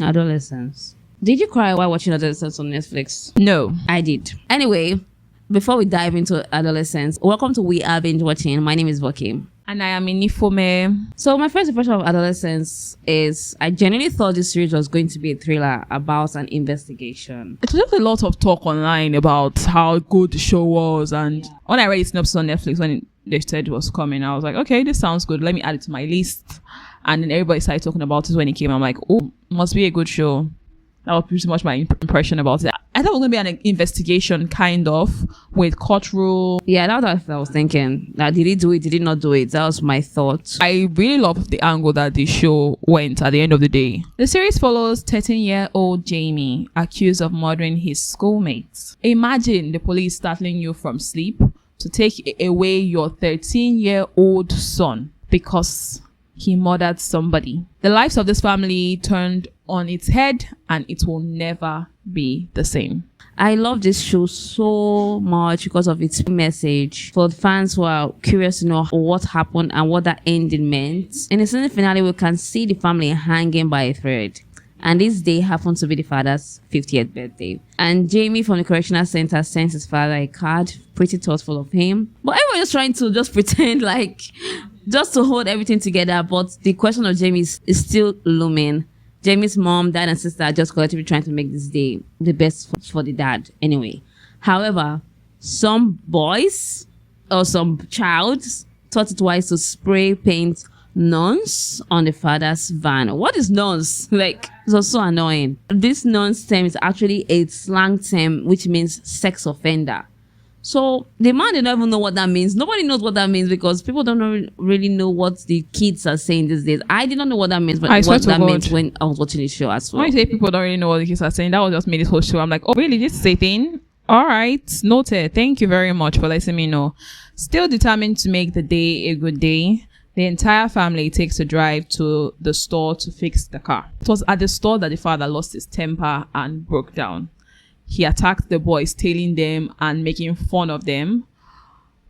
Adolescence. Did you cry while watching Adolescence on Netflix? No. I did. Anyway, before we dive into Adolescence, welcome to We Are Binge-watching. My name is Boki. And I am Inifome. So my first impression of Adolescence is I genuinely thought this series was going to be a thriller about an investigation. It was just a lot of talk online about how good the show was, and when I read the synopsis on Netflix when they said it was coming, I was like, okay, this sounds good. Let me add it to my list. And then everybody started talking about it when it came. I'm like, oh, must be a good show. That was pretty much my impression about it. I thought it was going to be an investigation, kind of, with courtroom. Yeah, that's what I was thinking. Did he do it? Did he not do it? That was my thought. I really love the angle that the show went at the end of the day. The series follows 13-year-old Jamie, accused of murdering his schoolmates. Imagine the police startling you from sleep to take away your 13-year-old son because he murdered somebody. The lives of this family turned on its head, and it will never be the same. I love this show so much because of its message for the fans who are curious to know what happened and what that ending meant. In the season finale, we can see the family hanging by a thread. And this day happens to be the father's 50th birthday. And Jamie from the correctional center sends his father a card, pretty thoughtful of him. But everyone is trying to just pretend like, just to hold everything together. But the question of Jamie is still looming. Jamie's mom, dad, and sister are just collectively trying to make this day the best for the dad anyway. However, some boys or some child thought it wise to spray paint nonce on the father's van. What is nonce? Like, it was so annoying. This nonce term is actually a slang term which means sex offender. So the man did not even know what that means. Nobody knows what that means because people don't really know what the kids are saying these days. I did not know what that means, but what that meant when I was watching the show as well. When you say people don't really know what the kids are saying, that was just made this whole show. I'm like, oh really, this is a thing? All right, noted. Thank you very much for letting me know. Still determined to make the day a good day, the entire family takes a drive to the store to fix the car. It was at the store that the father lost his temper and broke down. He attacked the boys, tailing them and making fun of them.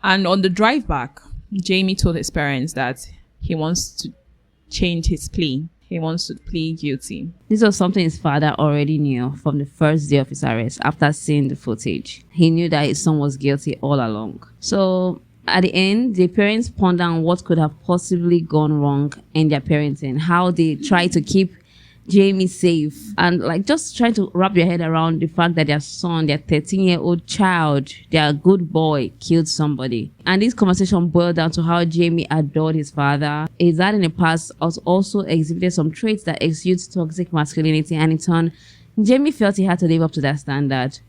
And on the drive back, Jamie told his parents that he wants to change his plea. He wants to plead guilty. This was something his father already knew from the first day of his arrest after seeing the footage. He knew that his son was guilty all along. So at the end, the parents ponder on what could have possibly gone wrong in their parenting, how they try to keep Jamie safe, and like just trying to wrap your head around the fact that their son, their 13-year-old child, their good boy, killed somebody. And this conversation boiled down to how Jamie adored his father. His dad in the past also exhibited some traits that exude toxic masculinity, and in turn, Jamie felt he had to live up to that standard.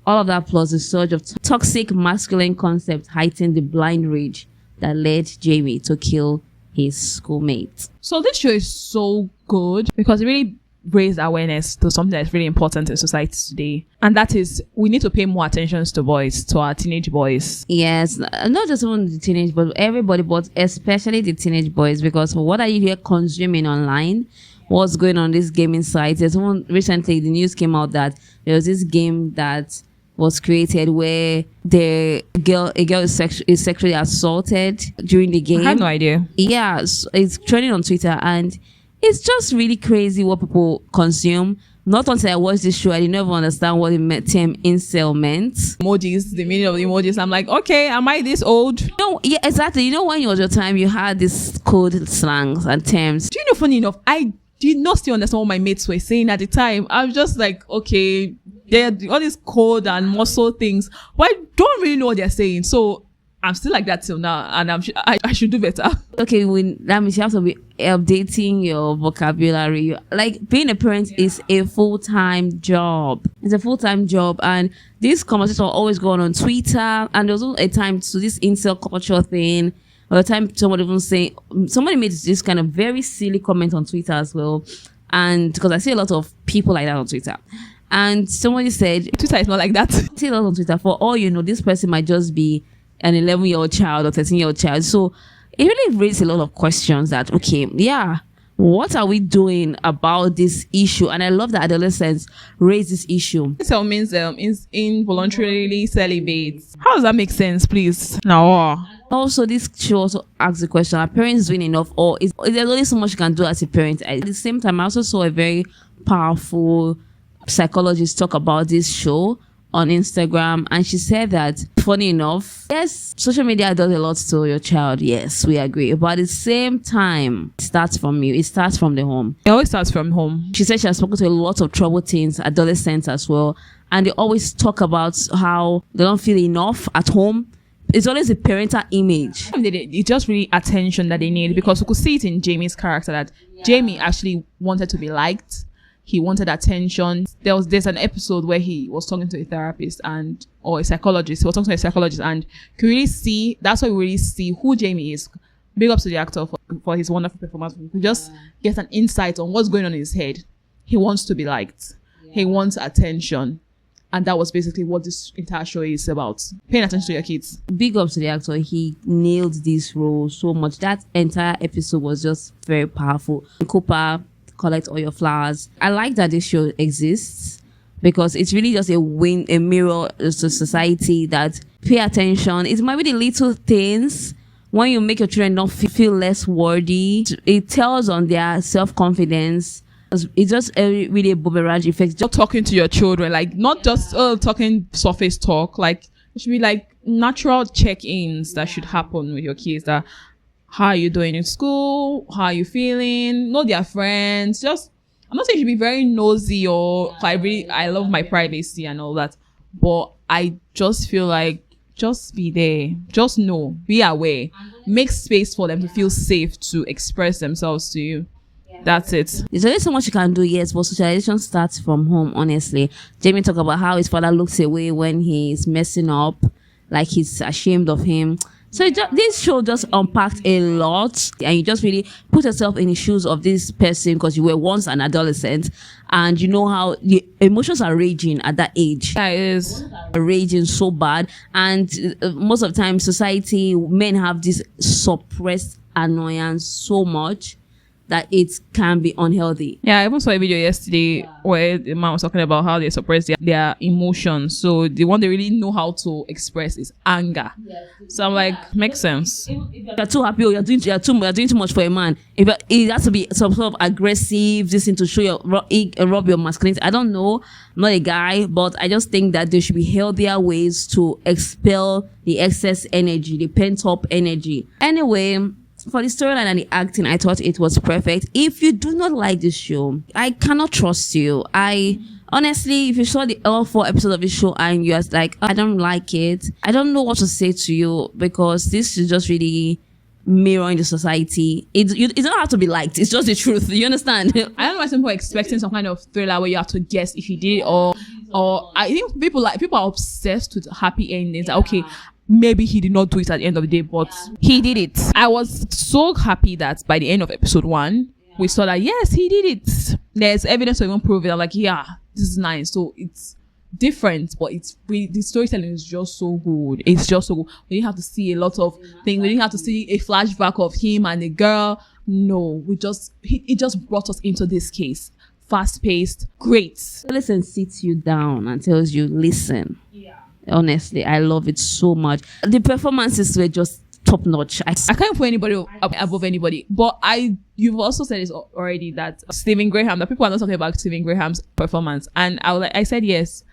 All of that plus the surge of toxic masculine concepts heightened the blind rage that led Jamie to kill his schoolmate. So this show is so good because it really raised awareness to something that's really important in society today, and that is we need to pay more attention to boys, to our teenage boys. Yes, not just even the teenage boys, everybody, but especially the teenage boys, because what are you here consuming online? What's going on these gaming sites? There's one recently, the news came out that there was this game that was created where a girl is sexually assaulted during the game. I had no idea. Yeah, it's trending on Twitter, and it's just really crazy what people consume. Not until I watched this show, I didn't ever understand what the term incel meant. Emojis, the meaning of the emojis. I'm like, okay, am I this old? No, yeah, exactly. You know, when it was your time, you had this code slangs and terms. Do you know, funny enough, I did not still understand what my mates were saying at the time. I was just like, okay, they're all these code and muscle things, but I don't really know what they're saying. So I'm still like that till now, and I should do better. Okay, that means you have to be updating your vocabulary. Like, being a parent is a full-time job. It's a full-time job, and this conversation will always go on Twitter, and there's also a time to this incel culture thing, or a time somebody made this kind of very silly comment on Twitter as well, and because I see a lot of people like that on Twitter. And somebody said, Twitter is not like that. I see a lot on Twitter. For all you know, this person might just be an 11-year-old child or 13-year-old child. So it really raises a lot of questions that, okay, yeah, what are we doing about this issue? And I love that Adolescence raised this issue. Incel means involuntarily celibate. How does that make sense, please? No. Also, this show also asks the question, are parents doing enough, or is there only so much you can do as a parent? At the same time, I also saw a very powerful psychologists talk about this show on Instagram, and she said that, funny enough, yes, social media does a lot to your child. Yes, we agree. But at the same time, it starts from you. It starts from the home. It always starts from home. She said she has spoken to a lot of troubled teens, adolescents as well, and they always talk about how they don't feel enough at home. It's always a parental image. It's just really attention that they need, because we could see it in Jamie's character that Jamie actually wanted to be liked. He wanted attention. There's an episode where he was talking to a therapist or a psychologist. He was talking to a psychologist, and you really see, that's why we really see who Jamie is. Big ups to the actor for his wonderful performance. We just get an insight on what's going on in his head. He wants to be liked. He wants attention. And that was basically what this entire show is about. Paying attention to your kids. Big ups to the actor. He nailed this role so much. That entire episode was just very powerful. Cooper, collect all your flowers. I like that this show exists, because it's really just a mirror to society that pay attention. It might be the little things. When you make your children not feel less worthy, it tells on their self-confidence. It's just really a boomerang effect. Just talking to your children, like not just talking surface talk. Like it should be like natural check-ins that should happen with your kids. That how are you doing in school? How are you feeling? Know their friends. Just, I'm not saying you should be very nosy or I love my privacy and all that, but I just feel like just be there. Just know. Be aware. Make space for them to feel safe to express themselves to you. That's it. There's only so much you can do, yes, but socialization starts from home, honestly. Jamie talked about how his father looks away when he's messing up, like he's ashamed of him. So this show just unpacked a lot, and you just really put yourself in the shoes of this person, because you were once an adolescent, and you know how the emotions are raging at that age. That is raging so bad, and most of the time, society, men have this suppressed annoyance so much that it can be unhealthy. Yeah, I even saw a video yesterday where the man was talking about how they suppress their emotions. So the one they really know how to express is anger. So I'm like, makes sense. If you're too happy, or you're doing too much for a man, if it has to be some sort of aggressive, this thing to show your rub your masculinity. I don't know, I'm not a guy, but I just think that there should be healthier ways to expel the excess energy, the pent up energy. Anyway, for the storyline and the acting, I thought it was perfect. If you do not like this show, I cannot trust you. I honestly, if you saw all 4 episodes of this show and you're like, I don't like it, I don't know what to say to you, because this is just really mirroring the society. It don't have to be liked. It's just the truth. You understand? I don't know why some people are expecting some kind of thriller where you have to guess if he did it, or I think people are obsessed with happy endings. Like, okay, maybe he did not do it at the end of the day, but he did it. I was so happy that by the end of episode 1, we saw that, yes, he did it. There's evidence to even prove it. I'm like, yeah, this is nice. So it's different, but the storytelling is just so good. It's just so good. We didn't have to see a lot of things. We didn't have to see a flashback of him and the girl. No, it just brought us into this case. Fast-paced, great. Listen, sits you down and tells you, listen. Honestly, I love it so much. The performances were just top notch. I can't put anybody above anybody, but you've also said it already that Stephen Graham, that people are not talking about Stephen Graham's performance, and I said yes.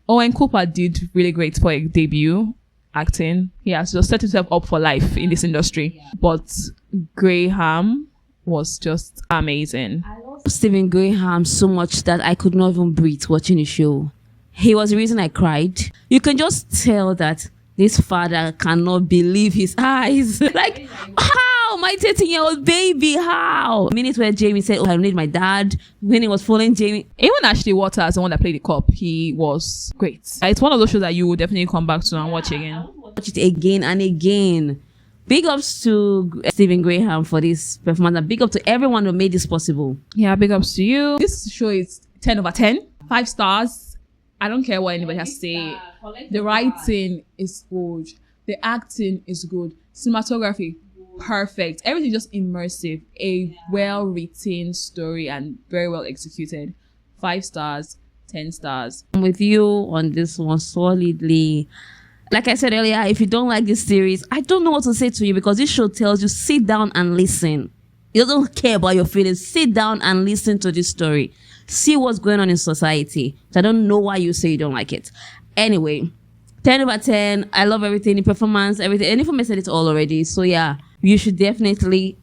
Owen Cooper did really great for a debut acting. He has just set himself up for life in this industry, but Graham was just amazing. I love Stephen Graham so much that I could not even breathe watching the show. He was the reason I cried. You can just tell that this father cannot believe his eyes. Like, how? My 13-year-old baby, how? The minute where Jamie said, I need my dad, when he was following Jamie. Even Ashley Waters, the one that played the cop, he was great. It's one of those shows that you will definitely come back to and watch again. Watch it again and again. Big ups to Stephen Graham for this performance, and big up to everyone who made this possible. Yeah, big ups to you. This show is 10 over 10, 5 stars. I don't care what anybody has to say. The writing is good. The acting is good. Cinematography, perfect. Everything just immersive. A well-written story and very well executed. 5 stars, 10 stars. I'm with you on this one solidly. Like I said earlier, if you don't like this series, I don't know what to say to you, because this show tells you, sit down and listen. He doesn't care about your feelings. Sit down and listen to this story. See what's going on in society. So I don't know why you say you don't like it. Anyway, 10 over 10. I love everything, the performance, everything. And if I said it all already. So yeah, you should definitely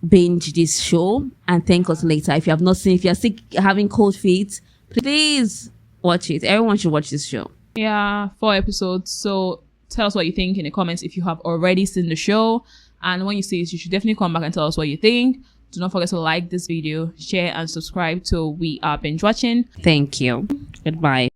binge this show and thank us later. If you have not seen, if you're sick, having cold feet, please watch it. Everyone should watch this show. Yeah, 4 episodes. So tell us what you think in the comments if you have already seen the show. And when you see it, you should definitely come back and tell us what you think. Do not forget to like this video, share, and subscribe to We Are Binge Watching. Thank you. Goodbye.